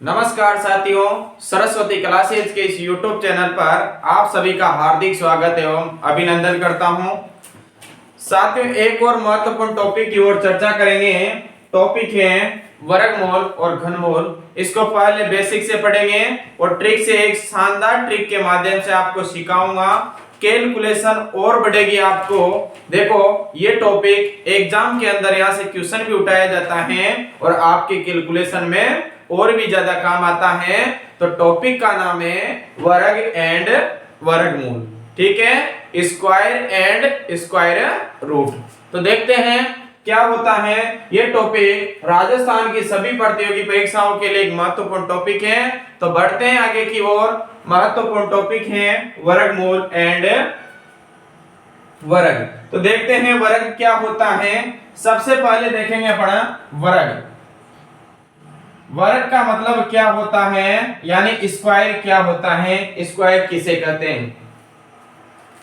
नमस्कार साथियों, सरस्वती क्लासेज के इस YouTube चैनल पर आप सभी का हार्दिक स्वागत एवं अभिनंदन करता हूं। साथियों, एक और महत्वपूर्ण टॉपिक की ओर चर्चा करेंगे। टॉपिक है वर्गमूल और घनमूल। इसको पहले बेसिक से पढ़ेंगे और ट्रिक से, एक शानदार ट्रिक के माध्यम से आपको सिखाऊंगा। कैलकुलेशन और बढ़ेगी आपको। देखो, ये टॉपिक एग्जाम के अंदर यहाँ से क्वेश्चन भी उठाया जाता है और आपके कैलकुलेशन में और भी ज्यादा काम आता है। तो टॉपिक का नाम है वर्ग एंड वर्गमूल। ठीक है, स्क्वायर एंड स्क्वायर रूट। तो देखते हैं क्या होता है। ये टॉपिक राजस्थान की सभी प्रतियोगी परीक्षाओं के लिए एक महत्वपूर्ण टॉपिक है। तो बढ़ते हैं आगे की ओर। महत्वपूर्ण टॉपिक है वर्गमूल एंड वर्ग। तो देखते हैं वर्ग क्या होता है। सबसे पहले देखेंगे अपना वर्ग। वर्ग का मतलब क्या होता है, यानी स्क्वायर क्या होता है, स्क्वायर किसे कहते हैं।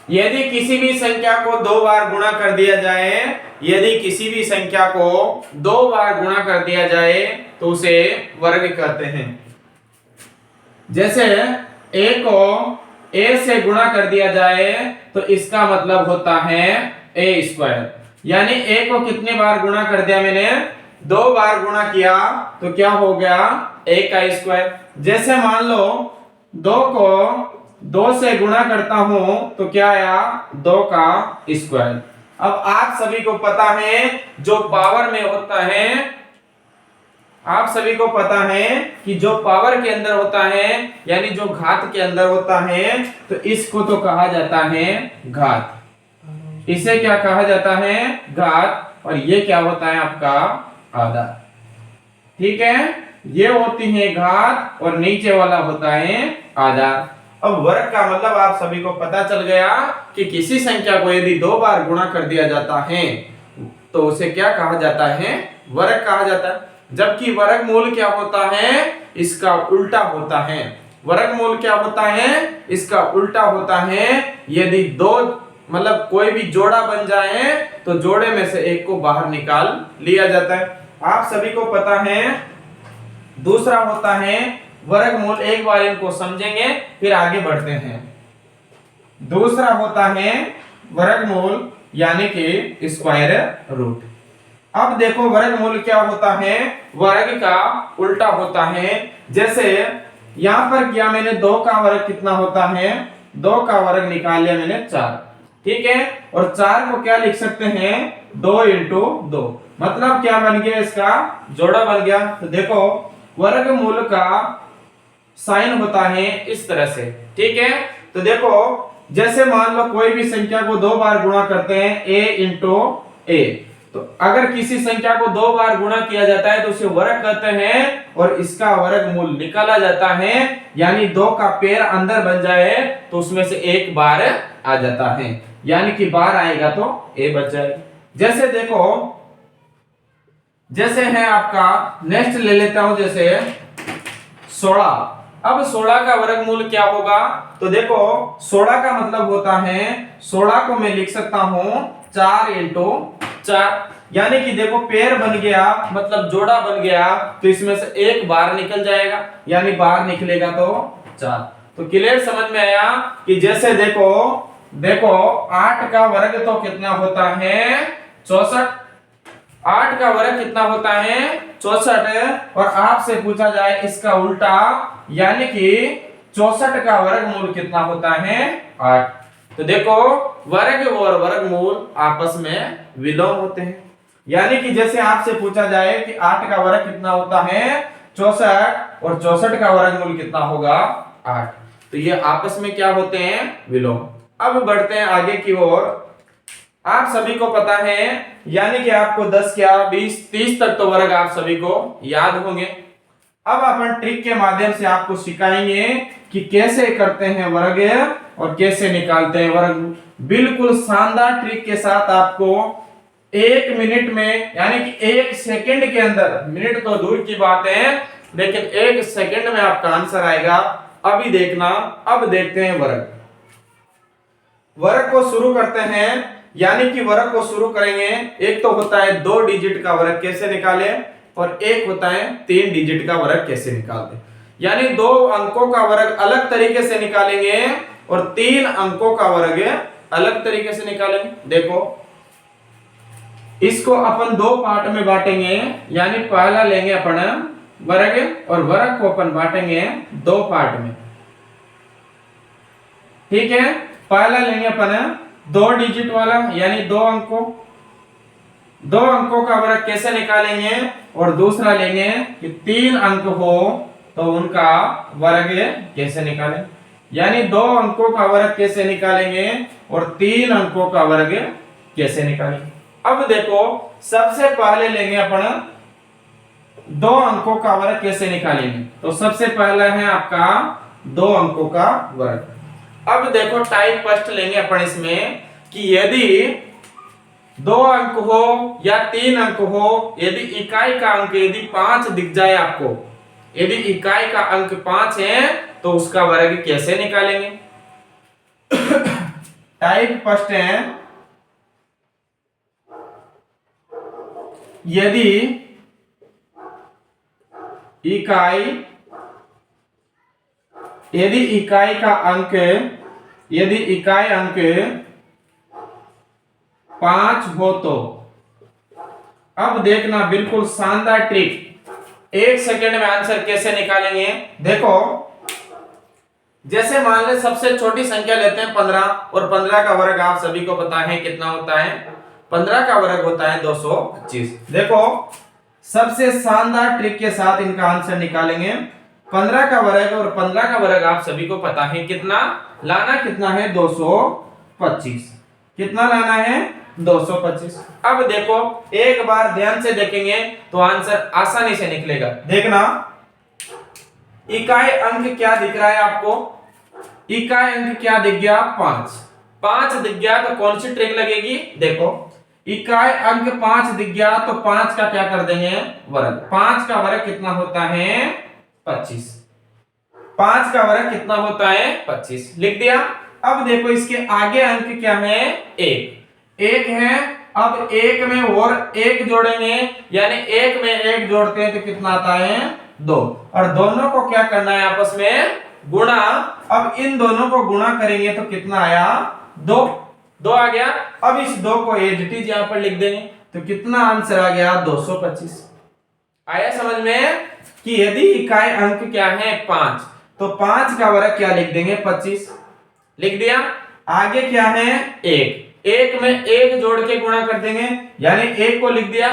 यदि किसी भी संख्या को दो बार गुणा कर दिया जाए, यदि किसी भी संख्या को दो बार गुणा कर दिया जाए तो उसे वर्ग कहते हैं। जैसे a को a से गुणा कर दिया जाए तो इसका मतलब होता है a स्क्वायर। यानी a को कितने बार गुणा कर दिया मैंने, दो बार गुणा किया तो क्या हो गया, a का स्क्वायर। जैसे मान लो दो को दो से गुणा करता हूं तो क्या आया, दो का स्क्वायर। अब आप सभी को पता है जो पावर में होता है, आप सभी को पता है कि जो पावर के अंदर होता है यानी जो घात के अंदर होता है, तो इसको तो कहा जाता है घात। इसे क्या कहा जाता है, घात। और ये क्या होता है आपका आधा। ठीक है, ये होती है घात और नीचे वाला होता है आधा। अब वर्ग का मतलब आप सभी को पता चल गया कि किसी संख्या को यदि दो बार गुणा कर दिया जाता है तो उसे क्या कहा जाता है, वर्ग कहा जाता है। जबकि वर्गमूल क्या होता है, इसका उल्टा होता है। वर्गमूल क्या होता है, इसका उल्टा होता है। यदि दो मतलब कोई भी जोड़ा बन जाए तो जोड़े में से एक को बाहर निकाल लिया जाता है। आप सभी को पता है। दूसरा होता है वर्गमूल। एक बार इनको समझेंगे फिर आगे बढ़ते हैं। दूसरा होता है वर्गमूल यानी कि स्क्वायर रूट। अब देखो वर्गमूल क्या होता है, वर्ग का उल्टा होता है। जैसे यहां पर किया मैंने, दो का वर्ग कितना होता है, दो का वर्ग निकाल लिया मैंने 4। ठीक है, और 4 को क्या लिख सकते हैं, 2 इंटू 2। मतलब क्या बन गया, इसका जोड़ा बन गया। तो देखो वर्गमूल का साइन होता है इस तरह से। ठीक है, तो देखो जैसे मान लो कोई भी संख्या को दो बार गुणा करते हैं, a इंटू a। तो अगर किसी संख्या को दो बार गुणा किया जाता है तो उसे वर्ग कहते हैं और इसका वर्गमूल निकाला जाता है। यानी दो का पेड़ अंदर बन जाए तो उसमें से एक बार आ जाता है, यानी कि बार आएगा तो a बच जाएगा। जैसे देखो, जैसे है आपका नेक्स्ट ले लेता हूं, जैसे 16। अब 16 का वर्गमूल क्या होगा, तो देखो 16 का मतलब होता है, 16 को मैं लिख सकता हूं 4 इंटू 4। यानी कि देखो पेड़ बन गया मतलब जोड़ा बन गया तो इसमें से एक बार निकल जाएगा, यानी बाहर निकलेगा तो 4। तो क्लियर समझ में आया कि जैसे देखो 8 का वर्ग तो कितना होता है, 64। 8 का वर्ग कितना होता है, 64। और आपसे पूछा जाए इसका उल्टा, यानी कि 64 का वर्गमूल कितना होता है, 8। तो देखो वर्ग और वर्गमूल आपस में विलोम होते हैं। यानी कि जैसे आपसे पूछा जाए कि 8 का वर्ग कितना होता है, 64, और 64 का वर्गमूल कितना होगा, 8। तो ये आपस में क्या होते हैं, विलोम। अब बढ़ते हैं आगे की ओर। आप सभी को पता है, यानी कि आपको 10 क्या 20 30 तक तो वर्ग आप सभी को याद होंगे। अब अपन ट्रिक के माध्यम से आपको सिखाएंगे कि कैसे करते हैं वर्ग और कैसे निकालते हैं वर्ग। बिल्कुल शानदार ट्रिक के साथ आपको 1 मिनट में, यानी कि 1 सेकंड के अंदर, मिनट तो दूर की बात है लेकिन 1 सेकंड में आपका आंसर आएगा। अभी देखना। अब देखते हैं वर्ग। वर्ग को शुरू करते हैं, यानी कि वर्ग को शुरू करेंगे। एक तो होता है 2 डिजिट का वर्ग कैसे निकालें और एक होता है 3 डिजिट का वर्ग कैसे निकालते हैं। यानी 2 अंकों का वर्ग अलग तरीके से निकालेंगे और 3 अंकों का वर्ग अलग तरीके से निकालेंगे। देखो इसको अपन 2 पार्ट में बांटेंगे, यानी पहला लेंगे अपन वर्ग और वर्ग को अपन बांटेंगे 2 पार्ट में। ठीक है, पहला लेंगे अपन 2 डिजिट वाला यानी 2 अंकों, 2 अंकों का वर्ग कैसे निकालेंगे, और दूसरा लेंगे कि 3 अंक हो तो उनका वर्ग कैसे निकालें, यानी 2 अंकों का वर्ग कैसे निकालेंगे और 3 अंकों का वर्ग कैसे निकालेंगे। अब देखो सबसे पहले लेंगे अपन 2 अंकों का वर्ग कैसे निकालेंगे, तो सबसे पहला है आपका 2 अंकों का वर्ग। अब देखो टाइप फर्स्ट लेंगे अपन इसमें कि यदि 2 अंक हो या 3 अंक हो, यदि इकाई का अंक यदि 5 दिख जाए आपको, यदि इकाई का अंक 5 है तो उसका वर्ग कैसे निकालेंगे। टाइप फर्स्ट है यदि इकाई का अंक, यदि इकाई अंक 5 हो तो, अब देखना बिल्कुल शानदार ट्रिक, 1 सेकेंड में आंसर कैसे निकालेंगे। देखो जैसे मान ले सबसे छोटी संख्या लेते हैं 15, और 15 का वर्ग आप सभी को पता है कितना होता है, 15 का वर्ग होता है 225। देखो सबसे शानदार ट्रिक के साथ इनका आंसर निकालेंगे। 15 का वर्ग और 15 का वर्ग आप सभी को पता है कितना लाना, कितना है 225, कितना लाना है 225। अब देखो एक बार ध्यान से देखेंगे तो आंसर आसानी से निकलेगा। देखना इकाई अंक क्या दिख रहा है आपको, इकाई अंक क्या दिख गया 5 दिख गया तो कौन सी ट्रिक लगेगी। देखो इकाई अंक 5 दिख गया तो 5 का क्या कर देंगे वर्ग, 5 का वर्ग कितना होता है 25, 5 का वर्ग कितना होता है 25, लिख दिया। अब देखो इसके आगे अंक क्या है 1 है। अब 1 में और 1 जोड़ेंगे, यानी 1 में 1 जोड़ते हैं तो कितना आता है 2, और दोनों को क्या करना है आपस में गुणा। अब इन दोनों को गुणा करेंगे तो कितना आया 2 आ गया। अब इस 2 को एज इट इज यहां पर लिख देंगे तो कितना आंसर आ गया 225। आया समझ में कि यदि इकाई अंक क्या है 5 तो 5 का वर्ग क्या लिख देंगे 25, लिख दिया। आगे क्या है 1 में 1 जोड़ के गुणा कर देंगे, यानी 1 को लिख दिया,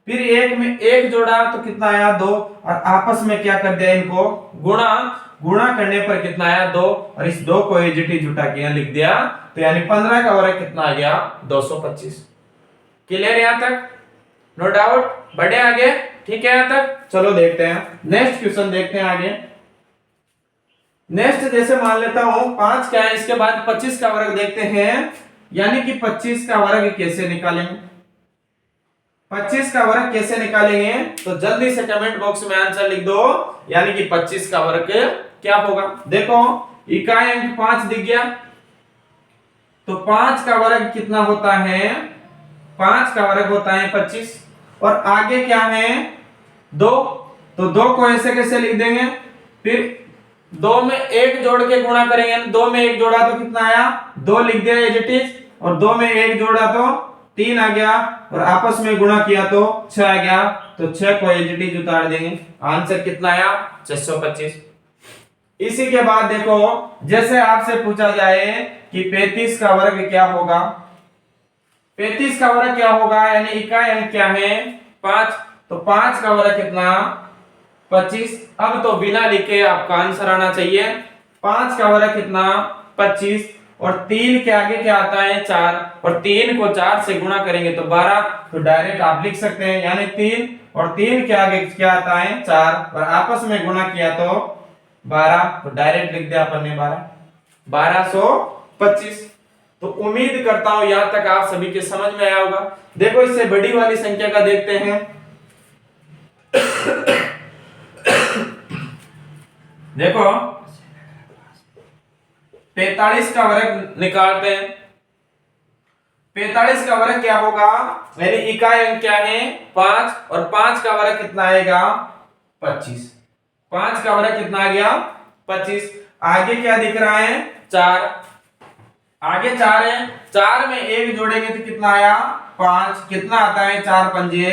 फिर 1 में 1 जोड़ा तो कितना आया 2, और आपस में क्या कर दिया इनको गुणा करने पर कितना आया 2, और इस 2 को एज इट इज उठा के लिख दिया, तो यानी 15 का वर्ग कितना आ गया 225। क्लियर यहां तक, नो डाउट, बढ़े आगे, ठीक है यहां तक। चलो देखते हैं नेक्स्ट क्वेश्चन, देखते हैं आगे। नेक्स्ट जैसे मान लेता हूं 5 क्या है, इसके बाद 25 का वर्ग देखते हैं, यानी कि 25 का वर्ग कैसे निकालेंगे, 25 का वर्ग कैसे निकालेंगे, तो जल्दी से कमेंट बॉक्स में आंसर लिख दो, यानी कि 25 का वर्ग क्या होगा। देखो इकाई अंक 5 दिख गया तो 5 का वर्ग कितना होता है, 5 का वर्ग होता है 25, और आगे क्या है 2, तो 2 को ऐसे कैसे लिख देंगे, फिर 2 में 1 जोड़ के गुणा करेंगे, 2 में 1 जोड़ा तो कितना आया 2, लिख दिया एज इट इज, और 2 में 1 जोड़ा तो 3 आ गया, और आपस में गुणा किया तो 6 आ गया, तो 6 को एज इट इज उतार देंगे, आंसर कितना आया 625। इसी के बाद देखो जैसे आपसे पूछा जाए कि 35 का वर्ग क्या होगा, 35 का वर्ग क्या होगा, यानी इकाई अंक क्या है 5, तो 5 का वर्ग कितना 25। अब तो बिना लिखे आपका आंसर आना चाहिए, 5 का वर्ग कितना 25, और 3 के आगे क्या आता है 4, और 3 को 4 से गुणा करेंगे तो 12, तो डायरेक्ट आप लिख सकते हैं, यानी 3 और 3 के आगे क्या आता है 4, और आपस में गुणा किया तो 12, तो डायरेक्ट लिख दिया अपन ने 1225। तो उम्मीद करता हूं यहां तक आप सभी के समझ में आया होगा। देखो इससे बड़ी वाली संख्या का देखते हैं। देखो 45 का वर्ग निकालते हैं, 45 का वर्ग क्या होगा, यानी इकाई अंक क्या है 5, और 5 का वर्ग कितना आएगा 25। 5 का वर्ग कितना आ गया 25। आगे क्या दिख रहा है 4, आगे 4 है, 4 में 1 जोड़ेंगे तो कितना आया 5, कितना आता है 4 पंजे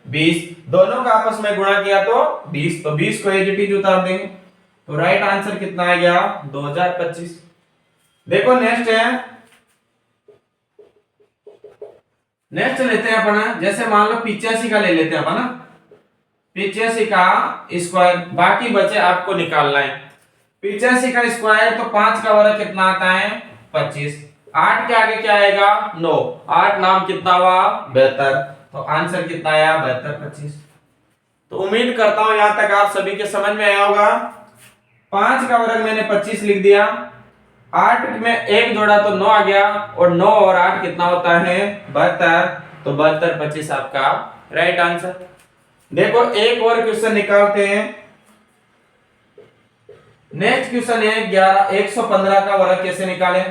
20, दोनों का आपस में गुणा किया तो 20, तो 20 को एज इट इज उतार देंगे, तो राइट आंसर कितना आ गया 2025। देखो नेक्स्ट है, नेक्स्ट लेते हैं अपन, जैसे मान लो 85 का ले लेते हैं अपन, 85 का स्क्वायर, बाकी बचे आपको निकालना है। 85 का स्क्वायर तो 5 का वर्ग कितना आता है 25, 8 के आगे क्या आएगा 9, 8 नाम कितना हुआ 72, तो आंसर कितना आया 72 25। तो उम्मीद करता हूं यहां तक आप सभी के समझ में आया होगा। 5 का वर्ग मैंने 25 लिख दिया, 8 में 1 जोड़ा तो 9 आ गया, और 9 और 8 कितना होता है 72, तो 72 25 आपका राइट आंसर। देखो एक और क्वेश्चन निकालते हैं, नेक्स्ट क्वेश्चन है 115 का वर्ग कैसे निकालें।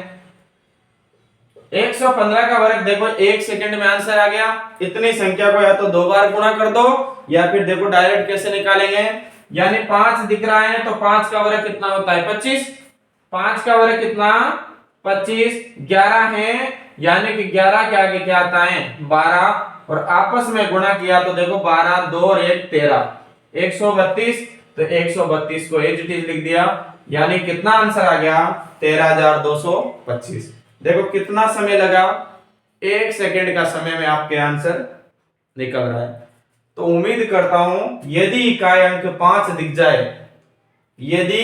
115 का वर्ग देखो 1 सेकंड में आंसर आ गया। इतनी संख्या को या तो 2 बार गुणा कर दो, या फिर देखो डायरेक्ट कैसे निकालेंगे, यानी 5 दिख रहा है तो 5 का वर्ग कितना होता है 25, 5 का वर्ग कितना 25, 11 है यानी कि 11 के आगे क्या आता है 12, और आपस में गुणा किया तो देखो 12 2 और 1 13, 132, तो 132 को एज इट इज लिख दिया, यानी कितना आंसर आ गया 13225। देखो कितना समय लगा, 1 सेकंड का समय में आपके आंसर निकल रहा है। तो उम्मीद करता हूं यदि इकाई अंक 5 दिख जाए, यदि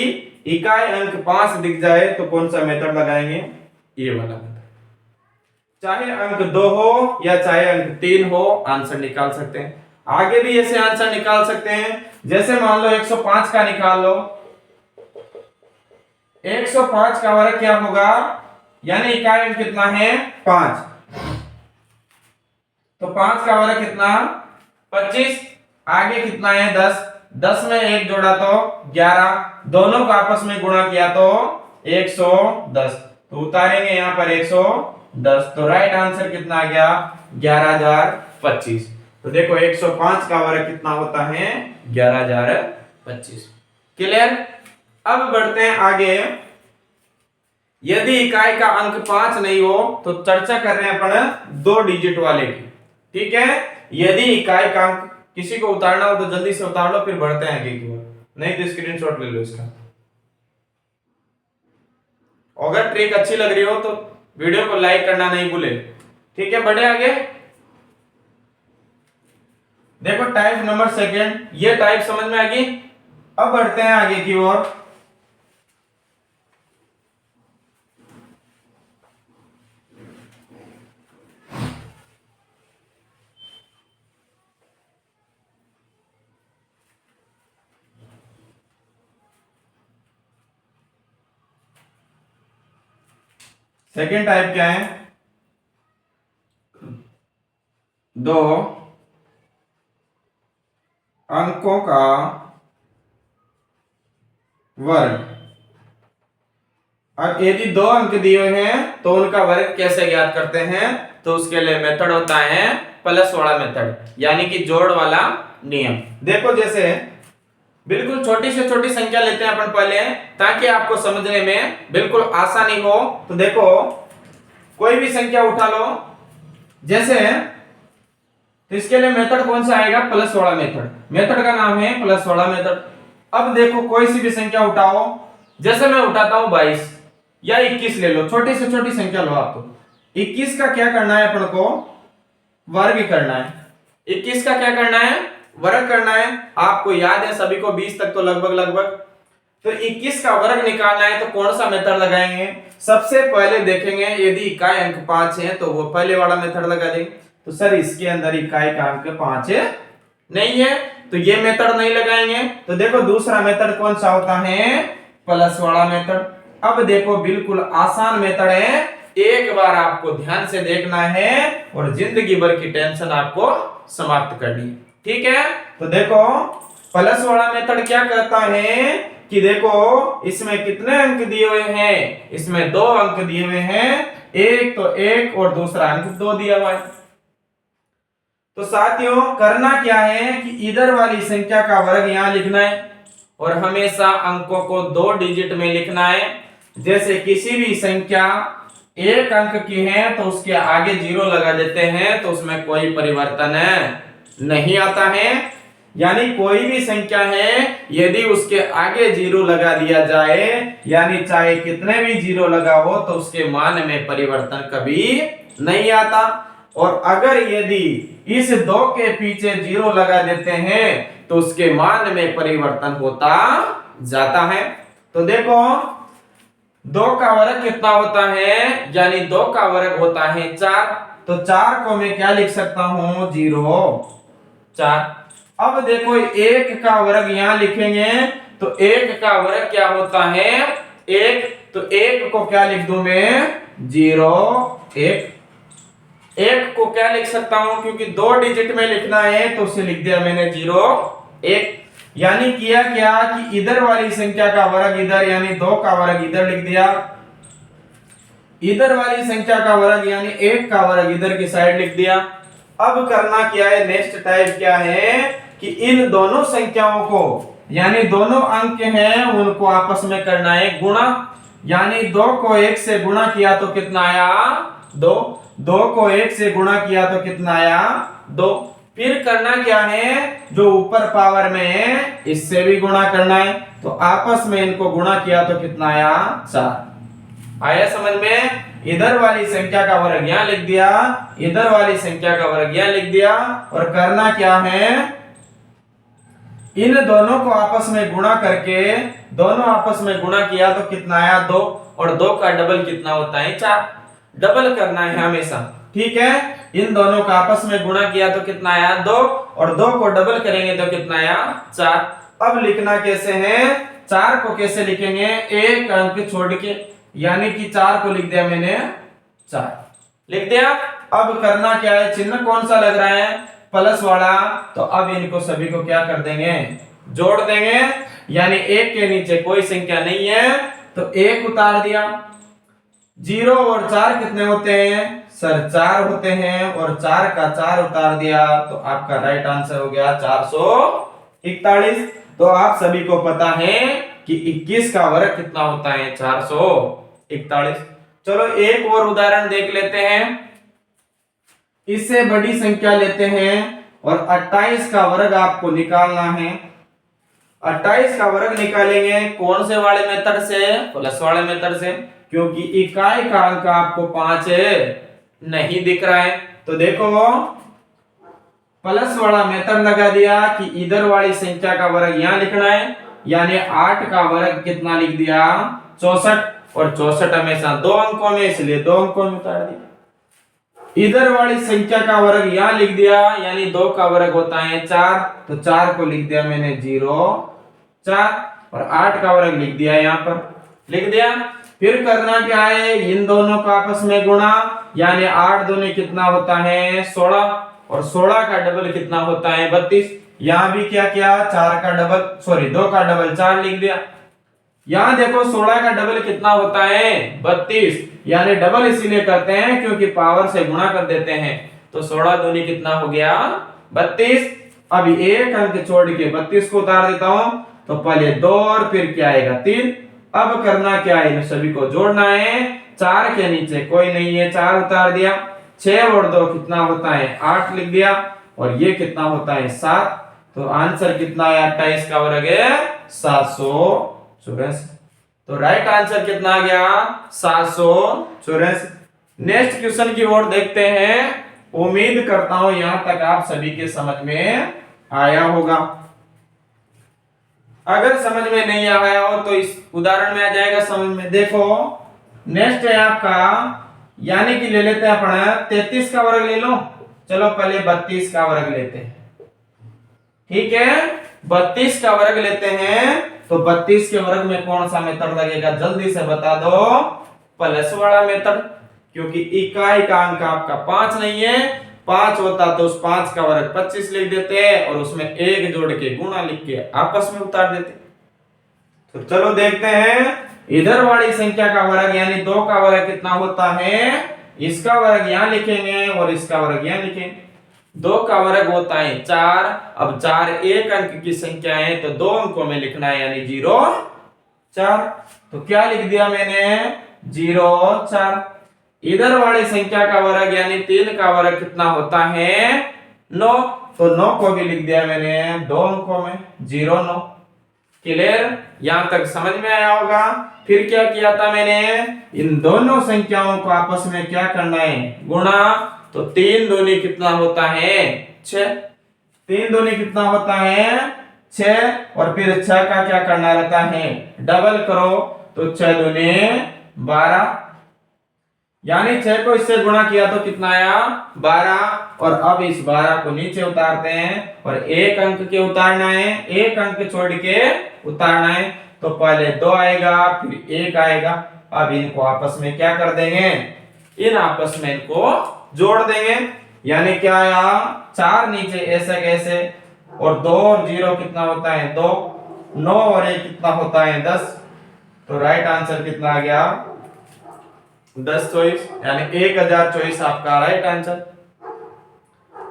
इकाई अंक 5 दिख जाए तो कौन सा मेथड लगाएंगे, ये वाला मेथड। चाहे अंक 2 हो या चाहे अंक 3 हो, आंसर निकाल सकते हैं। आगे भी ऐसे आंसर निकाल सकते हैं, जैसे मान लो 105 का निकाल लो, 105 का वर्ग क्या होगा, यानी इकाई अंक कितना है 5, तो 5 का वर्ग कितना 25, आगे कितना है 10, 10 में 1 जोड़ा तो 11, दोनों को आपस में गुणा किया तो 110, तो उतारेंगे यहां पर 110, तो राइट आंसर कितना आ गया 11025। तो देखो 105 का वर्ग कितना होता है 11025। क्लियर। अब बढ़ते हैं आगे, यदि इकाई का अंक 5 नहीं हो तो चर्चा कर रहे हैं अपन 2 डिजिट वाले की, ठीक है। यदि इकाई का अंक किसी को उतारना हो तो जल्दी से उतार लो, फिर बढ़ते हैं आगे की ओर, नहीं तो स्क्रीनशॉट ले लो इसका। अगर ट्रिक अच्छी लग रही हो तो वीडियो को लाइक करना नहीं भूले, ठीक है। बढ़े आगे, देखो टाइप नंबर सेकंड, ये टाइप समझ में आ गई। अब बढ़ते हैं आगे की ओर, सेकेंड टाइप क्या है, 2 अंकों का वर्ग। अब यदि 2 अंक दिए हुए हैं तो उनका वर्ग कैसे ज्ञात करते हैं, तो उसके लिए मेथड होता है प्लस वाला मेथड, यानी कि जोड़ वाला नियम। देखो जैसे बिल्कुल छोटी से छोटी संख्या लेते हैं अपन पहले, ताकि आपको समझने में बिल्कुल आसानी हो। तो देखो कोई भी संख्या उठा लो, जैसे तो इसके लिए मेथड कौन सा आएगा, प्लस वाला मेथड, मेथड का नाम है प्लस वाला मेथड। अब देखो कोई सी भी संख्या उठाओ, जैसे मैं उठाता हूं 22 या 21 ले लो, छोटी से छोटी संख्या लो आप, तो 21 का क्या करना है अपन को, वर्ग करना है। 21 का क्या करना है, वर्ग करना है। आपको याद है सभी को 20 तक तो लगभग, तो 21 का वर्ग निकालना है तो कौन सा मेथड लगाएंगे, सबसे पहले देखेंगे यदि इकाई अंक 5 है तो वो पहले वाला मेथड लगा देंगे। तो सर इसके अंदर इकाई का अंक 5 नहीं है तो ये मेथड नहीं लगाएंगे। तो देखो दूसरा मेथड कौन सा होता है, प्लस वाला मेथड। अब देखो बिल्कुल आसान मेथड है, एक बार आपको ध्यान से देखना है और जिंदगी भर की टेंशन आपको समाप्त करनी है, ठीक है। तो देखो प्लस वाला मेथड क्या कहता है कि देखो इसमें कितने अंक दिए हुए हैं, इसमें 2 अंक दिए हुए हैं, एक तो 1 और दूसरा अंक 2 दिया हुआ है। तो साथियों करना क्या है कि इधर वाली संख्या का वर्ग यहां लिखना है और हमेशा अंकों को 2 डिजिट में लिखना है। जैसे किसी भी संख्या एक अंक की है तो उसके आगे 0 लगा देते हैं तो उसमें कोई परिवर्तन नहीं आता है। यानी कोई भी संख्या है यदि उसके आगे 0 लगा दिया जाए, यानी चाहे कितने भी 0 लगा हो तो उसके मान में परिवर्तन कभी नहीं आता। और अगर यदि इस 2 के पीछे 0 लगा देते हैं तो उसके मान में परिवर्तन होता जाता है। तो देखो 2 का वर्ग कितना होता है, यानी 2 का वर्ग होता है 4। तो 4 को मैं क्या लिख सकता हूं, 0 4। अब देखो 1 का वर्ग यहां लिखेंगे तो 1 का वर्ग क्या होता है 1। तो 1 को क्या लिख दूं मैं 0 1। 1 को क्या लिख सकता हूं, क्योंकि 2 डिजिट में लिखना है तो उसे लिख दिया मैंने 0 1। यानी किया क्या कि इधर वाली संख्या का वर्ग इधर, यानी 2 का वर्ग इधर लिख दिया। इधर वाली संख्या का वर्ग यानी 1 का वर्ग इधर की साइड लिख दिया। अब करना क्या है, नेक्स्ट टाइप क्या है कि इन दोनों संख्याओं को, यानी दोनों अंक हैं उनको आपस में करना है गुणा। यानी 2 को 1 से गुणा किया तो कितना आया 2। 2 को 1 से गुणा किया तो कितना आया 2। फिर करना क्या है, जो ऊपर पावर में है इससे भी गुणा करना है तो आपस में इनको गुणा किया तो कितना आया 4। आया समझ में। इधर वाली संख्या का वर्ग यहां लिख दिया, इधर वाली संख्या का वर्ग यहां लिख दिया। और करना क्या है, इन दोनों को आपस में गुणा करके, दोनों आपस में गुणा किया तो कितना आया 2। और 2 का डबल कितना होता है 4। डबल करना है हमेशा, ठीक है। इन दोनों का आपस में गुणा किया तो कितना आया 2, और 2 को डबल करेंगे तो कितना आया 4। अब लिखना कैसे है, 4 को कैसे लिखेंगे, एक अंक छोड़ के, यानी कि 4 को लिख दिया मैंने 4 लिख दिया। अब करना क्या है, चिन्ह कौन सा लग रहा है प्लस वाला, तो अब इनको सभी को क्या कर देंगे जोड़ देंगे। यानी 1 के नीचे कोई संख्या नहीं है तो 1 उतार दिया। 0 और 4 कितने होते हैं सर 4 होते हैं, और 4 का 4 उतार दिया तो आपका राइट आंसर हो गया 441। तो आप सभी को पता है कि 21 का वर्ग कितना होता है 441। चलो एक और उदाहरण देख लेते हैं। इससे बड़ी संख्या लेते हैं और 28 का वर्ग आपको निकालना है। 28 का वर्ग निकालेंगे कौन से वाले मेथड से, प्लस वाले मेथड से, क्योंकि इकाई का अंक आपको 5 नहीं दिख रहा है। तो देखो प्लस वाला मेथड लगा दिया कि इधर वाली संख्या का वर्ग यहां लिखना है, यानी 8 का वर्ग कितना लिख दिया 64। और 64 हमेशा 2 अंकों में, इसलिए 2 अंकों में उतार दिया। इधर वाली संख्या का वर्ग यहां लिख दिया, यानी 2 का वर्ग होता है 4, तो 4 को लिख दिया मैंने 0 4, और 8 का वर्ग लिख दिया यहां पर लिख दिया। फिर करना क्या है, इन दोनों का आपस में गुणा, यानी 8 दूनी कितना होता है 16, और 16 का डबल कितना होता है 32। यहां भी क्या किया 4 का डबल, सॉरी 2 का डबल 4 लिख दिया। यहां देखो 16 का डबल कितना होता है 32, यानी डबल इसीलिए करते हैं क्योंकि पावर से गुणा कर देते हैं। तो 16 दूनी कितना हो गया 32। अभी एक अंक छोड़ के 32 को उतार देता हूं, तो पहले 2 और फिर क्या आएगा 3। अब करना क्या है, इन सभी को जोड़ना है। 4 के नीचे कोई नहीं है, 4 उतार दिया। 6 और 2 कितना होता है 8 लिख दिया, और ये कितना होता है 7। तो आंसर कितना है 28 का वर्ग है 784। तो राइट आंसर कितना आ गया 784। नेक्स्ट क्वेश्चन की ओर देखते हैं। उम्मीद करता हूं यहां तक आप सभी के समझ में आया होगा। अगर समझ में नहीं आया हो तो इस उदाहरण में आ जाएगा समझ में। देखो नेक्स्ट है आपका, यानी कि ले लेते हैं अपन 33 का वर्ग ले लो। चलो पहले 32 का वर्ग लेते हैं, ठीक है। 32 का वर्ग लेते हैं, तो 32 के वर्ग में कौन सा मेथड लगेगा जल्दी से बता दो, प्लस वाला मेथड, क्योंकि इकाई का अंक आपका 5 नहीं है। 5 होता तो उस 5 का वर्ग 25 लिख देते और उसमें 1 जोड़ के गुणा लिख के आपस में उतार देते। तो चलो देखते हैं, इधर वाली संख्या का वर्ग यानी 2 का वर्ग कितना होता है, इसका वर्ग यहां लिखेंगे और इसका वर्ग यहां लिखेंगे। 2 का वर्ग होता है 4। अब 4 एक अंक की संख्या है तो 2 अंकों में लिखना है, यानी 0 4। तो क्या लिख दिया मैंने, 0 4। इधर वाली संख्या का वर्ग यानी 3 का वर्ग कितना होता है, 9। तो 9 को भी लिख दिया मैंने 2 अंकों में, 0 9। क्लियर, यहां तक समझ में आया होगा। फिर क्या किया था मैंने, इन दोनों संख्याओं को आपस में क्या करना है, गुणा। तो 3 दूनी कितना होता है, 6। 3 दूनी कितना होता है, 6। और फिर 6 का क्या करना रहता है, डबल करो। तो 6 दूनी 12, यानी 6 को इससे गुणा किया तो कितना आया, 12। और अब इस 12 को नीचे उतारते हैं और एक अंक के उतारना है, एक अंक छोड़ के उतारना है। तो पहले 2 आएगा फिर 1 आएगा। अब इनको आपस में क्या कर देंगे, इन आपस में इनको जोड़ देंगे। यानी क्या आया, 4 नीचे ऐसे कैसे, और 2 और 0 कितना होता है, 2। 9 और 1 कितना होता है, 10। तो राइट आंसर कितना आ गया, 10 24, यानी 1024 आपका राइट आंसर।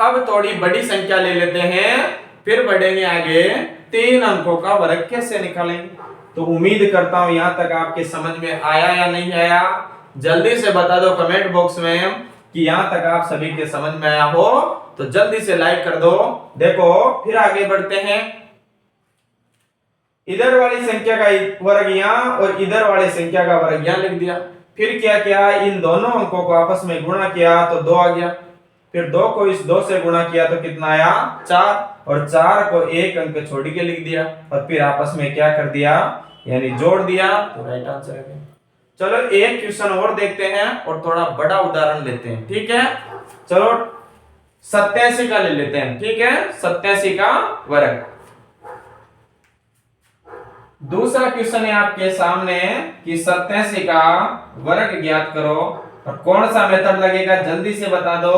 अब थोड़ी बड़ी संख्या ले लेते हैं, फिर बढ़ेंगे आगे। 3 अंकों का वर्ग कैसे निकालेंगे। तो उम्मीद करता हूं यहां तक आपके समझ में आया या नहीं आया, जल्दी से बता दो कमेंट बॉक्स में कि यहां तक आप सभी के समझ में आया हो तो जल्दी से लाइक कर दो। देखो फिर आगे बढ़ते हैं। इधर वाली संख्या का वर्ग यहां और इधर वाली संख्या का वर्ग यहां लिख दिया। फिर क्या किया, इन दोनों अंकों को आपस में गुणा किया तो 2 आ गया। फिर 2 को इस 2 से गुणा किया तो कितना आया, 4। और 4 को एक अंक छोड़ के लिख दिया और फिर आपस में क्या कर दिया, यानी जोड़ दिया। तो राइट आंसर है। चलो एक क्वेश्चन और देखते हैं और थोड़ा बड़ा उदाहरण लेते हैं, ठीक है। चलो 87 का ले लेते हैं, ठीक है। 87 का वर्ग। दूसरा क्वेश्चन है आपके सामने कि 87 का वर्ग ज्ञात करो। और कौन सा मेथड लगेगा, जल्दी से बता दो,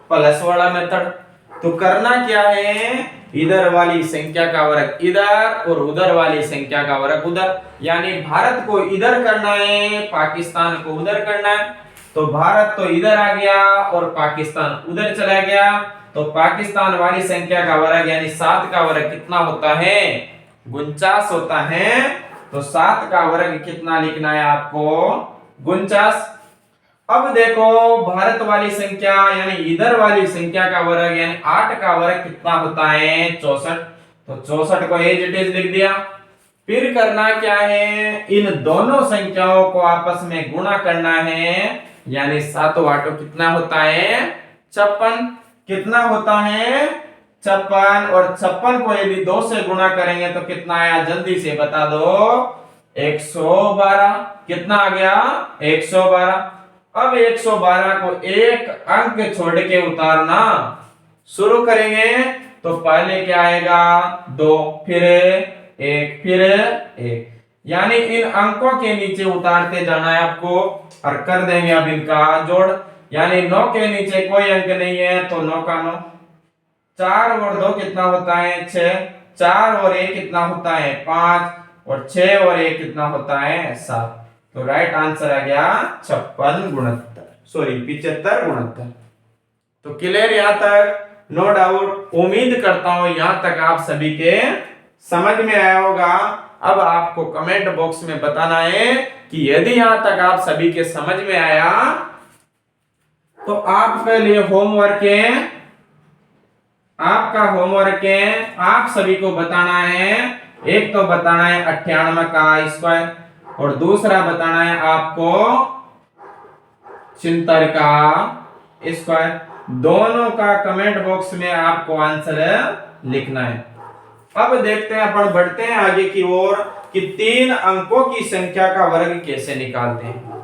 प्लस वाला मेथड। तो करना क्या है, इधर वाली संख्या का वर्ग इधर और उधर वाली संख्या का वर्ग उधर। यानी भारत को इधर करना है, पाकिस्तान को उधर करना है। तो भारत तो इधर आ गया और पाकिस्तान उधर चला गया। तो पाकिस्तान वाली संख्या का वर्ग यानी 7 का वर्ग कितना होता है, 49 होता है। तो 7 का वर्ग कितना लिखना है आपको, 49। अब देखो भारत वाली संख्या यानी इधर वाली संख्या का वर्ग यानी 8 का वर्ग कितना होता है, 64। तो 64 को एज इट इज लिख दिया। फिर करना क्या है, इन दोनों संख्याओं को आपस में गुणा करना है। यानी 7 8 कितना होता है, 56। कितना होता है, 56। और 56 को यदि 2 से गुणा करेंगे तो कितना आया, जल्दी से बता दो, 112। कितना आ गया, 112। अब 112 को एक अंक छोड़ के उतारना शुरू करेंगे। तो पहले क्या आएगा, 2, फिर 1, फिर 1। यानी इन अंकों के नीचे उतारते जाना है आपको और कर देंगे अब इनका जोड़। यानी 9 के नीचे कोई अंक नहीं है तो 9 का 9। 4 और 2 कितना होता है, 6। 4 और 1 कितना होता है, 5। और 6 और 1 कितना होता है, 7। तो राइट आंसर आ गया 56 गुणोत्तर, सॉरी 75 गुणोत्तर। तो क्लियर यहां तक, नो डाउट। उम्मीद करता हूं यहां तक आप सभी के समझ में आया होगा। अब आपको कमेंट बॉक्स में बताना है कि यदि यहां तक आप सभी के समझ में आया तो आपके लिए होमवर्क है, आपका होमवर्क है, आप सभी को बताना है। एक तो बताना है 98 का स्क्वायर और दूसरा बताना है आपको 76 का स्क्वायर। दोनों का कमेंट बॉक्स में आपको आंसर लिखना है। अब देखते हैं, अपन बढ़ते हैं आगे की ओर कि 3 अंकों की संख्या का वर्ग कैसे निकालते हैं।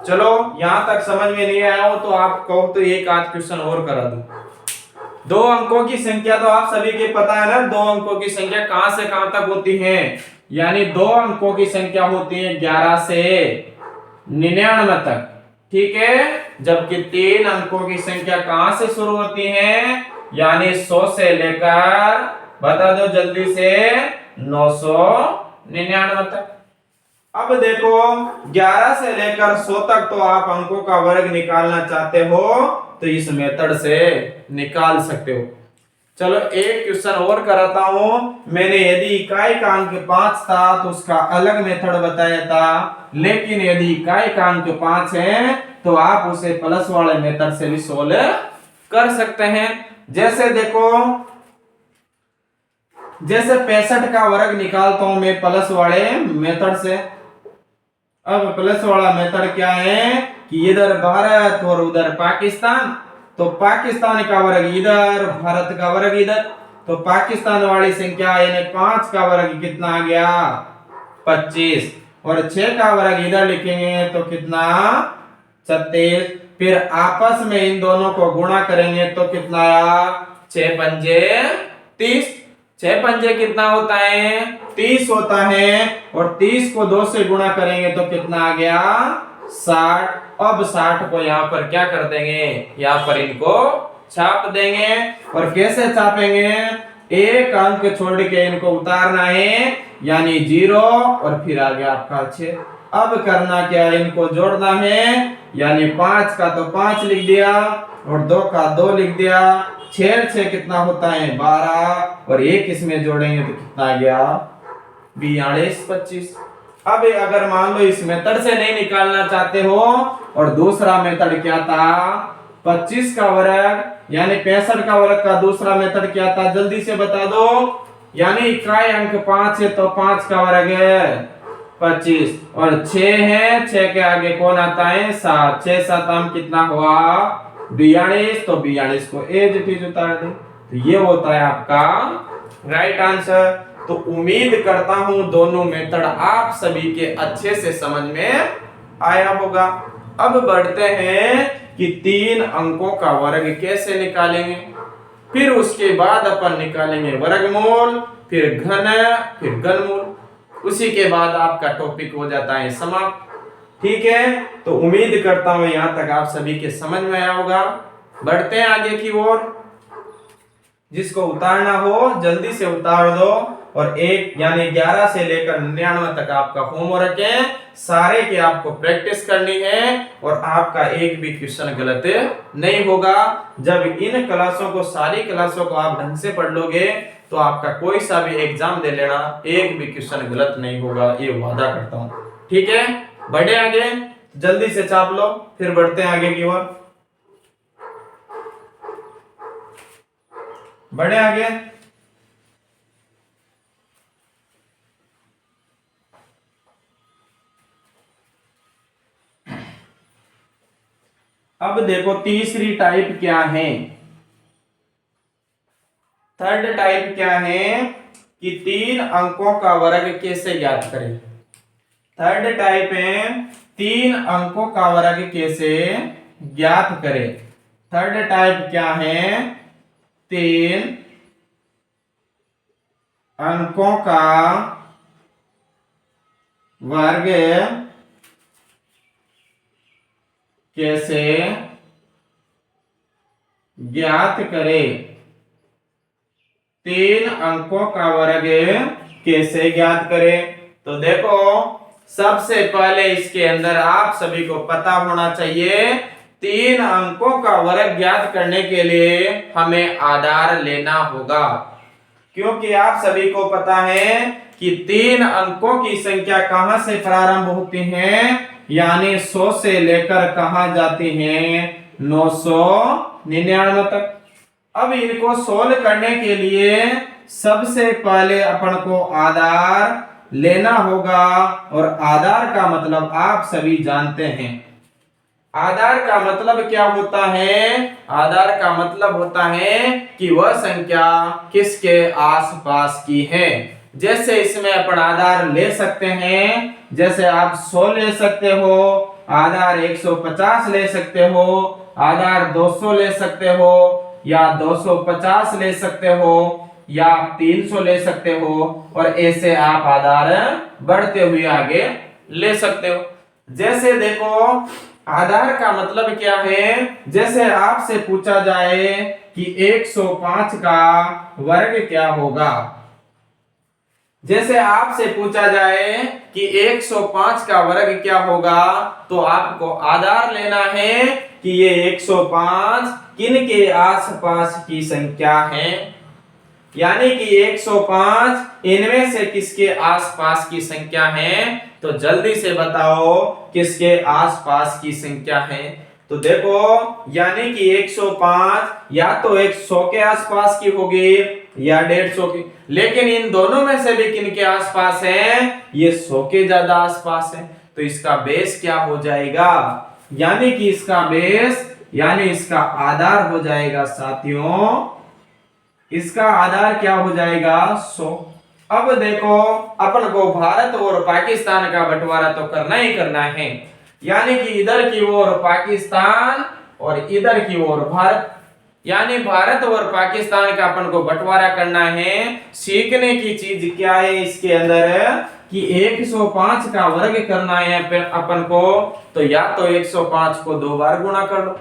चलो यहां तक समझ में नहीं आया हो तो आप कहो तो एक आध क्वेश्चन और करा दूं। 2 अंकों की संख्या तो आप सभी के पता है ना, 2 अंकों की संख्या कहां से कहां तक होती है। यानी 2 अंकों की संख्या होती है 11 से 99 तक, ठीक है। जबकि 3 अंकों की संख्या कहां से शुरू होती है, यानी 100 से लेकर, बता दो जल्दी से, 999 तक। अब देखो 11 से लेकर 100 तक तो आप अंकों का वर्ग निकालना चाहते हो तो इस मेथड से निकाल सकते हो। चलो एक क्वेश्चन और कराता हूं। मैंने यदि इकाई का अंक 5 था तो उसका अलग मेथड बताया था, लेकिन यदि इकाई का अंक 5 है तो आप उसे प्लस वाले मेथड से भी सोल्व कर सकते हैं। जैसे देखो, जैसे 65 का वर्ग निकालता हूं मैं प्लस वाले मेथड से। अब प्लस वाला मेथड क्या है कि इधर भारत और उधर पाकिस्तान, तो पाकिस्तान का वर्ग इधर, भारत का वर्ग इधर, तो पाकिस्तान वाली संख्या यानी 5 का वर्ग कितना आ गया 25, और 6 का वर्ग इधर लिखेंगे तो कितना 36। फिर आपस में इन दोनों को गुणा करेंगे तो कितना आया 6 पंजे 30। 6 पंजे कितना होता है 30 होता है, और 30 को 2 से गुणा करेंगे तो कितना आ गया 60। अब 60 को यहाँ पर क्या कर देंगे, यहाँ पर इनको छाप देंगे। और कैसे छापेंगे, एक अंक छोड़ के इनको उतारना है यानी 0, और फिर आ गया आपका 6। अब करना क्या है, इनको जोड़ना है यानी 5 का तो 5 लिख दिया और 2 का 2 लिख दिया। 6 6 कितना होता है 12, और एक इसमें जोड़ेंगे तो कितना आ गया 42 25। अब अगर मान लो इस मेथड से नहीं निकालना चाहते हो, और दूसरा मेथड क्या था 25 का वर्ग यानी 65 का वर्ग का दूसरा मेथड क्या था जल्दी से बता दो। यानी इकाई अंक 5 है तो 5 का वर्ग है 25, और 6 है, 6 के आगे कौन आता है 7, 6 7 आम कितना हुआ 42, तो 42 को एज इट इज उतार दे। तो ये होता है आपका राइट आंसर। तो उम्मीद करता हूं दोनों मेथड आप सभी के अच्छे से समझ में आया होगा। अब बढ़ते हैं कि 3 अंकों का वर्ग कैसे निकालेंगे। फिर उसके बाद अपन निकालेंगे वर्गमूल, फिर घन, फिर घनमूल। उसी के बाद आपका टॉपिक हो जाता है समाप्त। ठीक है, तो उम्मीद करता हूं यहां तक आप सभी के समझ में आया होगा। बढ़ते हैं आगे की ओर। जिसको उतारना हो जल्दी से उतार दो, और एक यानी 11 से लेकर 99 तक आपका होमवर्क है। सारे की आपको प्रैक्टिस करनी है, और आपका एक भी क्वेश्चन गलत नहीं होगा। जब इन क्लासों को सारी क्लासों को आप ढंग से पढ़ लोगे तो आपका कोई सा भी एग्जाम दे लेना, एक भी क्वेश्चन गलत नहीं होगा, ये वादा करता हूं। ठीक है, बढ़े आगे, जल्दी से चाप लो, फिर बढ़ते हैं आगे की ओर। बढ़े आगे। अब देखो तीसरी टाइप क्या है, थर्ड टाइप क्या है कि 3 अंकों का वर्ग कैसे ज्ञात करें। थर्ड टाइप है 3 अंकों का वर्ग कैसे ज्ञात करें। थर्ड टाइप क्या है 3 अंकों का वर्ग कैसे ज्ञात करें। 3 अंकों का वर्ग कैसे ज्ञात करें। तो देखो सबसे पहले इसके अंदर आप सभी को पता होना चाहिए 3 अंकों का वर्ग ज्ञात करने के लिए हमें आधार लेना होगा, क्योंकि आप सभी को पता है कि 3 अंकों की संख्या कहां से प्रारंभ होती है, यानी 100 से लेकर कहां जाती है 999 तक। अब इनको सोल्व करने के लिए सबसे पहले अपन को आधार लेना होगा, और आधार का मतलब आप सभी जानते हैं। आधार का मतलब क्या होता है, आधार का मतलब होता है कि वह संख्या किसके आसपास की है। जैसे इसमें अपन आधार ले सकते हैं, जैसे आप 100 ले सकते हो, आधार 150 ले सकते हो, आधार 200 ले सकते हो, या 250 ले सकते हो, या 300 ले सकते हो, और ऐसे आप आधार बढ़ते हुए आगे ले सकते हो। जैसे देखो आधार का मतलब क्या है, जैसे आपसे पूछा जाए कि 105 का वर्ग क्या होगा, जैसे आपसे पूछा जाए कि 105 का वर्ग क्या होगा, तो आपको आधार लेना है कि ये 105 किन के आसपास की संख्या है, यानी कि 105 इनमें से किसके आसपास की संख्या है। तो जल्दी से बताओ किसके आसपास की संख्या है। तो देखो, यानी कि 105 या तो 100 के आसपास की होगी या 150 की, लेकिन इन दोनों में से भी किन के आसपास है, ये 100 के ज्यादा आसपास है। तो इसका बेस क्या हो जाएगा, यानी कि इसका बेस यानी इसका आधार हो जाएगा साथियों, इसका आधार क्या हो जाएगा 100। अब देखो, अपन को भारत और पाकिस्तान का बंटवारा तो करना ही करना है, यानी कि इधर की ओर पाकिस्तान और इधर की ओर भारत, यानी भारत और पाकिस्तान का अपन को बंटवारा करना है। सीखने की चीज क्या है इसके अंदर कि 105 का वर्ग करना है अपन को, तो या तो 105 को 2 बार गुणा कर लो,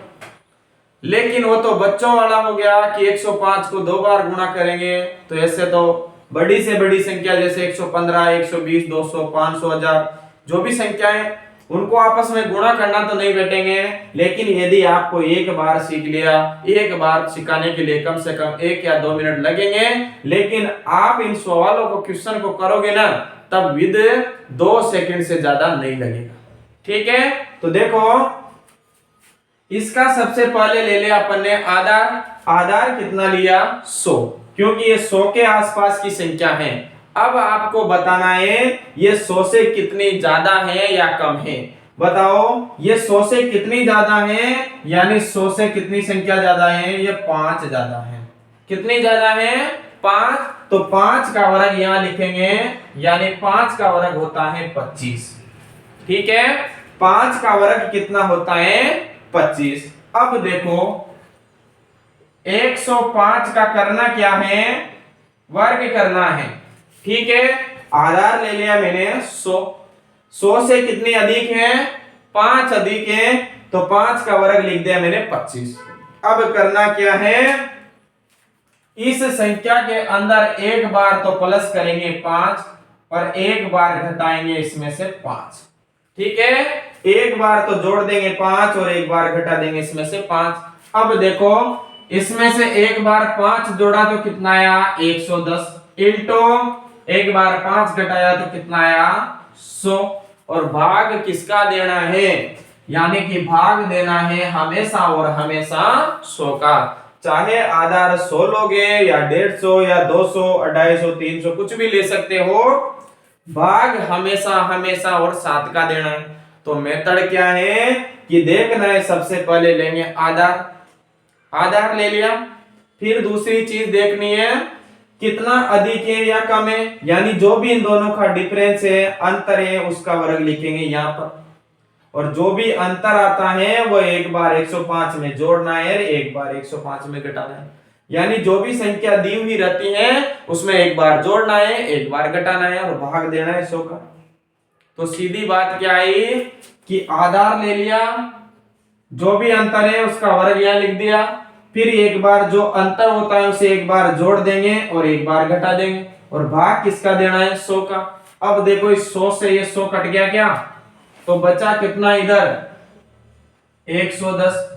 लेकिन वो तो बच्चों वाला हो गया कि 105 को 2 बार गुणा करेंगे। तो ऐसे तो बड़ी से बड़ी संख्या जैसे 115, 120, 200, 500, 1000 जो भी संख्याएं, उनको आपस में गुणा करना तो नहीं बैठेंगे। लेकिन यदि आपको एक बार सीख लिया, एक बार सिखाने के लिए कम से कम 1 या 2 मिनट लगेंगे, लेकिन आप इन सवालों को क्वेश्चन को करोगे ना, तब विद 2 सेकंड से ज्यादा नहीं लगेगा। ठीक है, तो देखो इसका सबसे पहले ले लिया अपन ने आधार। आधार कितना लिया 100, क्योंकि ये 100 के आसपास की संख्या है। अब आपको बताना है ये 100 से कितनी ज्यादा है या कम है। बताओ ये 100 से कितनी ज्यादा है, यानी 100 से कितनी संख्या ज्यादा है, ये 5 ज्यादा है। कितनी ज्यादा है 5, तो 5 का वर्ग यहां लिखेंगे, यानी 5 का वर्ग होता है 25। ठीक है, 5 का वर्ग कितना होता है 25। अब देखो 105 का करना क्या है, वर्ग करना है। ठीक है, आधार ले लिया मैंने 100, 100 से कितनी अधिक है 5 अधिक है, तो 5 का वर्ग लिख दिया मैंने 25। अब करना क्या है, इस संख्या के अंदर एक बार तो प्लस करेंगे 5 और एक बार घटाएंगे इसमें से 5। ठीक है, एक बार तो जोड़ देंगे 5 और एक बार घटा देंगे इसमें से 5। अब देखो इसमें से एक बार 5 जोड़ा तो कितना आया 110, इंटू एक बार 5 घटाया तो कितना आया 100, और भाग किसका देना है, यानी कि भाग देना है हमेशा और हमेशा 100 का। चाहे आधार 100 लोगे या 150 या 200, 250, 300 कुछ भी ले सकते हो, भाग हमेशा हमेशा और 7 का देना है। तो मेथड क्या है कि देखना है, सबसे पहले लेंगे आधार, आधार ले लिया, फिर दूसरी चीज देखनी है कितना अधिक है या कम है, यानी जो भी इन दोनों का डिफरेंस है, अंतर है, उसका वर्ग लिखेंगे यहाँ पर, और जो भी अंतर आता है वो एक बार 105 में जोड़ना है, एक बार 105 में घटाना है। यानी जो भी संख्या दी हुई रहती है उसमें एक बार जोड़ना है, एक बार घटाना है और भाग देना है 100 का। तो सीधी बात क्या आई कि आधार ले लिया, जो भी अंतर है उसका वर्ग यहां लिख दिया, फिर एक बार जो अंतर होता है उसे एक बार जोड़ देंगे और एक बार घटा देंगे, और भाग किसका देना है 100 का। अब देखो इस 100 से ये 100 कट गया क्या, तो बचा कितना इधर 110।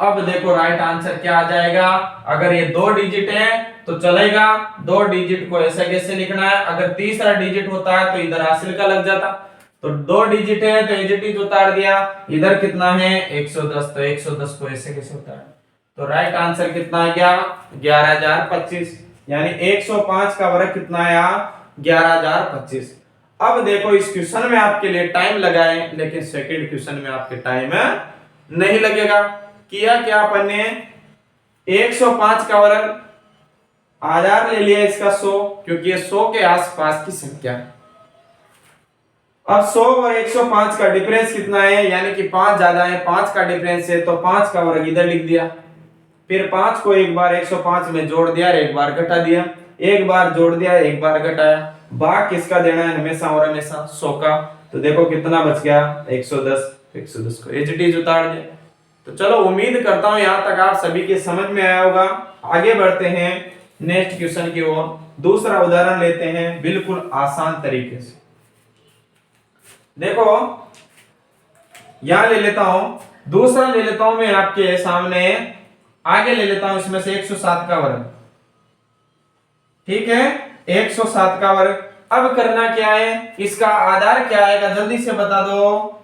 अब देखो राइट आंसर क्या आ जाएगा, अगर ये 2 डिजिट है तो चलेगा, 2 डिजिट को ऐसे कैसे लिखना है, अगर तीसरा डिजिट होता है तो इधर हासिल का लग जाता, तो 2 डिजिट है तो एडिटिव उतार दिया, इधर कितना है 110, तो 110 को ऐसे कैसे उतार, तो राइट आंसर कितना आ गया 11025, यानी 105 का वर्ग कितना आया 11025। अब देखो इस क्वेश्चन में आपके लिए टाइम लगाए, लेकिन सेकंड क्वेश्चन में आपके टाइम नहीं लगेगा। किया क्या अपन ने, 105 का वर्ग, आधार ले लिया इसका 100, क्योंकि ये 100 के आसपास की संख्या है। अब 100 और 105 का डिफरेंस कितना है, यानी कि 5 ज्यादा है, 5 का डिफरेंस है, तो 5 का वर्ग इधर लिख दिया, फिर 5 को एक बार 105 में जोड़ दिया, एक बार घटा दिया, एक बार जोड़ दिया, एक बार घटाया, भाग किसका देना है हमेशा और हमेशा 100 का। तो देखो कितना बच गया 110, 110 को एचटीज उतार दिया। तो चलो उम्मीद करता हूं यहां तक आप सभी के समझ में आया होगा। आगे बढ़ते हैं नेक्स्ट क्वेश्चन की ओर। दूसरा उदाहरण लेते हैं बिल्कुल आसान तरीके से। देखो यहां ले लेता हूं, दूसरा ले लेता हूं मैं आपके सामने, आगे ले लेता हूं इसमें से 107 का वर्ग। ठीक है, 107 का वर्ग। अब करना क्या है, इसका आधार क्या आएगा जल्दी से बता दो।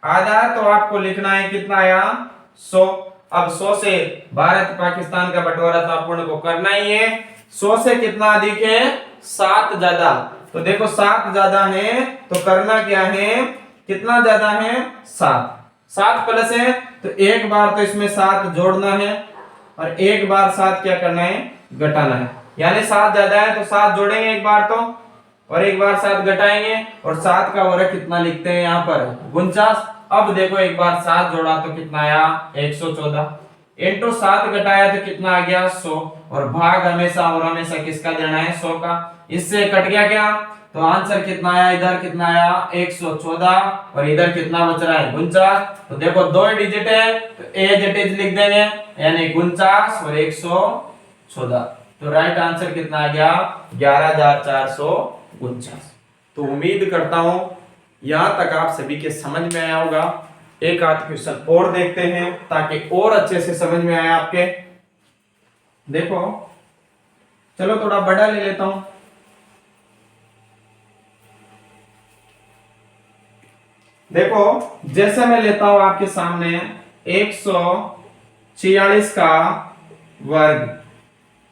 आधार तो आपको लिखना है, कितना आया 100। अब 100 से भारत पाकिस्तान का बंटवारा तो अपन को करना ही है। 100 से कितना अधिक है, 7 ज्यादा। तो देखो 7 ज्यादा है तो करना क्या है, कितना ज्यादा है 7। 7 प्लस है तो एक बार तो इसमें 7 जोड़ना है और एक बार 7 क्या करना है, घटाना है। यानी 7 ज्यादा है तो 7 जोड़ेंगे एक बार तो, और एक बार 7 घटाएंगे, और 7 का वर्ग कितना लिखते हैं यहाँ पर 49। अब देखो एक बार 7 जोड़ा तो कितना आया 114, इंटू 7 घटाया तो कितना आ गया 100, और भाग हमेशा और हमेशा किसका देना है 100 का। इससे कट गया क्या, तो आंसर कितना आया, इधर कितना आया 114 और इधर कितना बच रहा है 49। तो देखो दो डिजिट है तो एज इट इज लिख देंगे, यानी 49 और 114। तो राइट आंसर कितना आ गया 11,449। तो उम्मीद करता हूं यहां तक आप सभी के समझ में आया होगा। एक आध क्वेश्चन और देखते हैं ताकि और अच्छे से समझ में आए आपके। देखो चलो थोड़ा बड़ा ले लेता हूं। देखो जैसे मैं लेता हूं आपके सामने 146 का वर्ग।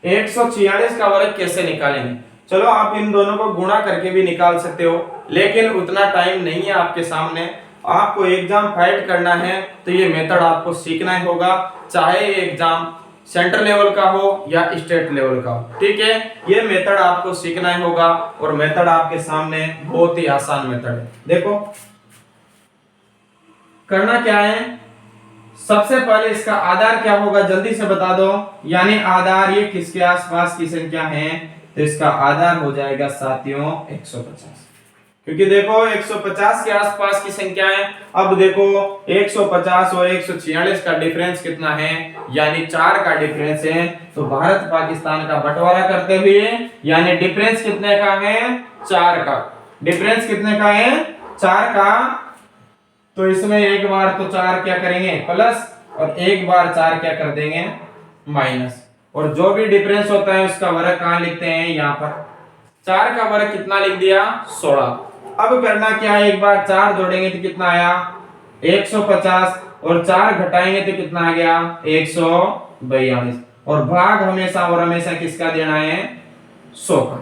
146 का वर्ग कैसे निकालेंगे, चलो आप इन दोनों को गुणा करके भी निकाल सकते हो, लेकिन उतना टाइम नहीं है आपके सामने। आपको एग्जाम फाइट करना है तो ये मेथड आपको सीखना ही होगा, चाहे ये एग्जाम सेंट्रल लेवल का हो या स्टेट लेवल का हो। ठीक है, ये मेथड आपको सीखना ही होगा और मेथड आपके सामने बहुत ही आसान मेथड है। देखो करना क्या है, सबसे पहले इसका आधार क्या होगा जल्दी से बता दो। यानी आधार ये किसके आसपास की संख्या है, तो इसका आधार हो जाएगा साथियों 150, क्योंकि देखो 150 के आसपास की संख्या है। अब देखो 150 और 146 का डिफरेंस कितना है, यानी 4 का डिफरेंस है। तो भारत पाकिस्तान का बंटवारा करते हुए यानी डिफरेंस कितने का है 4 का, डिफरेंस कितने का है 4 का। तो इसमें एक बार तो 4 क्या करेंगे प्लस, और एक बार 4 क्या कर देंगे माइनस, और जो भी डिफरेंस होता है उसका वर्ग कहां लिखते हैं यहाँ पर। 4 का वर्ग कितना लिख दिया 16। अब करना क्या है, एक बार 4 जोड़ेंगे तो कितना आया 150, और 4 घटाएंगे तो कितना आ गया 142, और भाग हमेशा और हमेशा किसका देना है 100 का।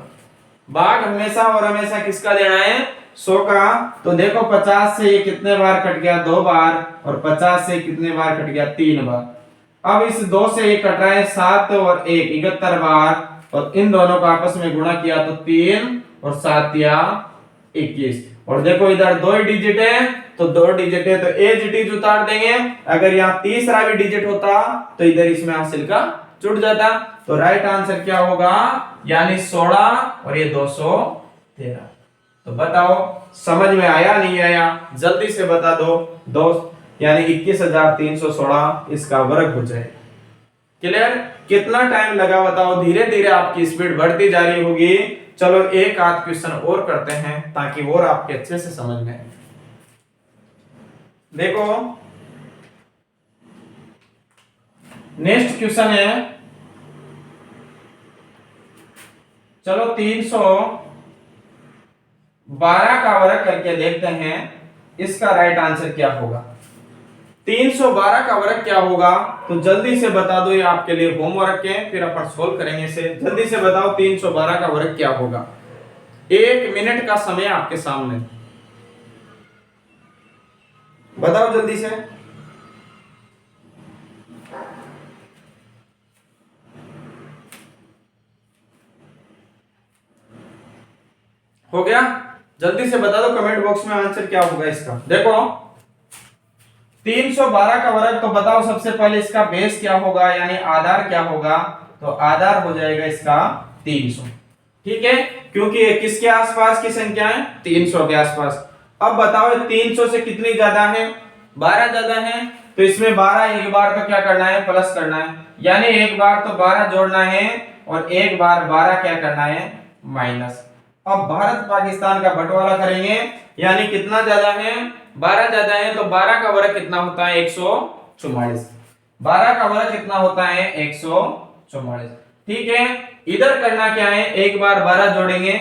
भाग हमेशा और हमेशा किसका देना है 100 का। तो देखो 50 से ये कितने बार कट गया 2 बार, और 50 से कितने बार कट गया 3 बार। अब इस 2 से ये कट रहा है 7 और 1 71 बार, और इन दोनों को आपस में गुणा किया तो 3 और 7 या 21। और देखो इधर 2 डिजिट है तो 2 डिजिट है तो एज इट इज उतार देंगे। अगर यहाँ तीसरा भी डिजिट होता तो इधर इसमें हासिल का जुड़ जाता। तो राइट आंसर क्या होगा, यानी 16 और ये 213। तो बताओ समझ में आया नहीं आया, जल्दी से बता दो दोस्त। यानी 21,316 इसका वर्ग हो जाए। क्लियर, कितना टाइम लगा बताओ, धीरे धीरे आपकी स्पीड बढ़ती जा रही होगी। चलो एक आध क्वेश्चन और करते हैं ताकि और आपके अच्छे से समझ में आए। देखो नेक्स्ट क्वेश्चन है, चलो 312 का वर्ग करके देखते हैं इसका राइट आंसर क्या होगा। 312 का वर्ग क्या होगा, तो जल्दी से बता दो, ये आपके लिए होमवर्क है, फिर अपन सोल्व करेंगे इसे। जल्दी से बताओ 312 का वर्ग क्या होगा। 1 मिनट का समय आपके सामने, बताओ जल्दी से। हो गया, जल्दी से बता दो कमेंट बॉक्स में आंसर क्या होगा इसका। देखो 312 का वर्ग, तो बताओ सबसे पहले इसका बेस क्या होगा, यानी आधार क्या होगा। तो आधार हो जाएगा इसका 300। ठीक है, क्योंकि ये किसके आसपास की संख्या है 300 के आसपास। अब बताओ 300 से कितनी ज्यादा है 12 ज्यादा है, तो इसमें 12 एक बार तो क्या करना है प्लस करना है, यानी एक बार तो 12 जोड़ना है और एक बार 12 क्या करना है माइनस। अब भारत पाकिस्तान का बंटवारा करेंगे, यानी कितना ज्यादा है 12 ज्यादा है, तो 12 का वर्ग कितना होता है 144। 12 का वर्ग कितना होता है 144। ठीक है, इधर करना क्या है, एक बार 12 जोड़ेंगे,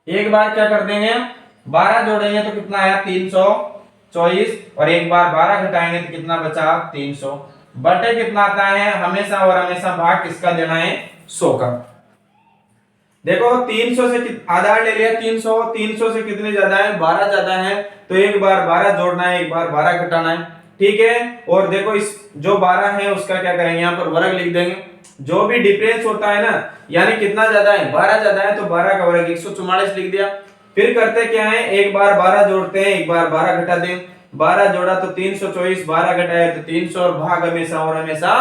एक बार क्या कर देंगे 12 जोड़ेंगे तो कितना आया 324, और एक बार 12 घटाएंगे तो कितना बचा 300, बटे कितना आता है हमेशा और हमेशा भाग किसका देना है 100 का। देखो 300 से आधार ले लिया 300, 300 से कितने ज्यादा है 12 ज्यादा है, तो एक बार 12 जोड़ना है, एक बार 12 घटाना है। ठीक है, और देखो इस जो 12 है उसका क्या करेंगे यहाँ पर वर्ग लिख देंगे, जो भी डिफरेंस होता है ना, यानी कितना ज्यादा है 12 ज्यादा है तो 12 का वर्ग 144 लिख दिया। फिर करते क्या है, एक बार 12 जोड़ते हैं, एक बार 12 घटा दें, 12 जोड़ा तो 324, 12 घटाया तो 300, और भाग हमेशा और हमेशा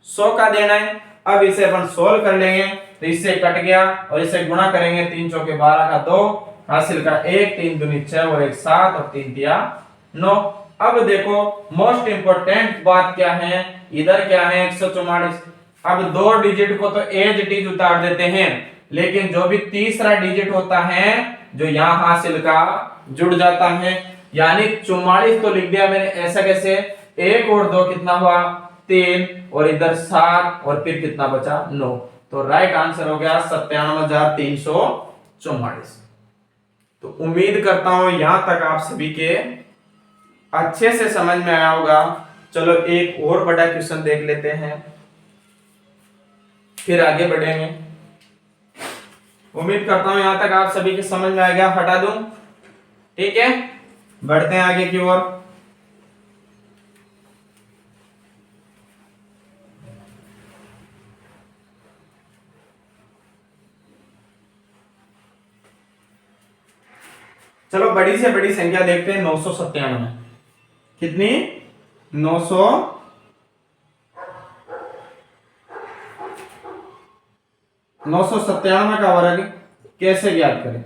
100 का देना है। अब इसे अपन सोल्व कर लेंगे, तो इससे कट गया और इसे गुणा करेंगे, 3 चौके 12 का 2, हासिल का 1, 3 दूनी 6 और 1 7 और 3 तिया 9। अब देखो मोस्ट इंपोर्टेंट बात क्या है, इधर क्या है 144। अब 2 डिजिट को तो एज इट इज उतार देते हैं, लेकिन जो भी तीसरा डिजिट होता है जो यहाँ हासिल का जुड़ जाता है, यानी 44 तो लिख दिया मैंने, ऐसा कैसे 1 और 2 कितना हुआ 3, और इधर 7 और फिर कितना बचा 9, तो राइट आंसर हो गया 97,344। तो उम्मीद करता हूं यहां तक आप सभी के अच्छे से समझ में आया होगा। चलो एक और बड़ा क्वेश्चन देख लेते हैं, फिर आगे बढ़ेंगे। उम्मीद करता हूं यहां तक आप सभी के समझ में आएगा, हटा दूं। ठीक है, बढ़ते हैं आगे की ओर। चलो बड़ी से बड़ी संख्या देखते हैं 997। कितनी 997 का वर्ग कैसे ज्ञात करें,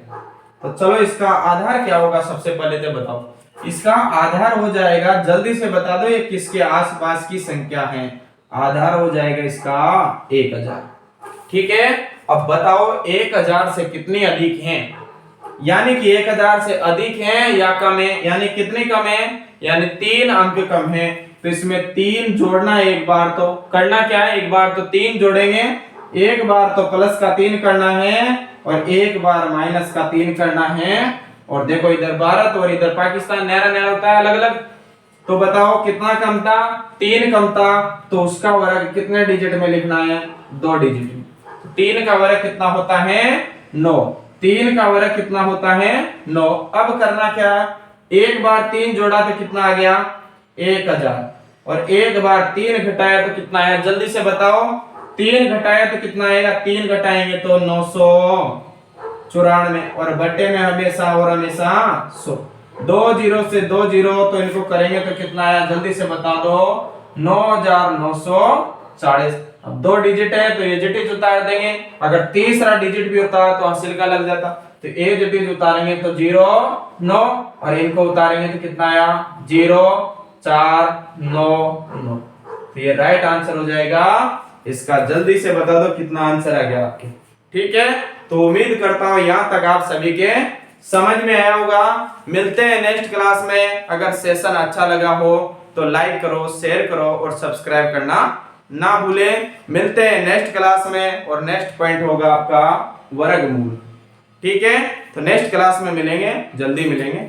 तो चलो इसका आधार क्या होगा सबसे पहले तो बताओ। इसका आधार हो जाएगा, जल्दी से बता दो ये किसके आसपास की संख्या है, आधार हो जाएगा इसका 1000। ठीक है, अब बताओ 1000 से कितनी अधिक है, यानी कि 1000 से अधिक है या कम है, यानी कितनी कम है, यानी 3 अंक कम है, तो इसमें 3 जोड़ना है। एक बार तो करना क्या है, एक बार तो 3 जोड़ेंगे, एक बार तो प्लस का 3 करना है और एक बार माइनस का 3 करना है। और देखो इधर भारत और इधर पाकिस्तान नया नया होता है अलग अलग, तो बताओ कितना कम था 3 कम था, तो उसका वर्ग कितने डिजिट में लिखना है 2 डिजिट में। 3 का वर्ग कितना होता है 9, 3 का वर्ग कितना होता है 9। अब करना क्या, एक बार 3 जोड़ा तो कितना आ गया 1000, और एक बार 3 घटाया तो कितना आया, जल्दी से बताओ। 3 घटाया तो कितना आएगा, 3 घटाएंगे तो 994, और बटे में हमेशा और हमेशा 100। 2 जीरो से 2 जीरो, तो इनको करेंगे तो कितना आया, जल्दी से बता दो 9940। अब 2 डिजिट है तो एजेटिव उतार देंगे, अगर तीसरा डिजिट भी होता तो हासिल का लग जाता, तो एजेटिव उतारेंगे तो 0 9, और इनको उतारेंगे तो कितना आया 0 4 9 9। तो ये राइट आंसर हो जाएगा इसका। जल्दी से बता दो कितना आंसर आ गया आपके। ठीक है, तो उम्मीद करता हूं यहां तक आप सभी के समझ में आया होगा। मिलते हैं नेक्स्ट क्लास में। अगर सेशन अच्छा लगा हो तो लाइक करो, शेयर करो और सब्सक्राइब करना ना भूलें। मिलते हैं नेक्स्ट क्लास में, और नेक्स्ट पॉइंट होगा आपका वर्गमूल। ठीक है, तो नेक्स्ट क्लास में मिलेंगे, जल्दी मिलेंगे।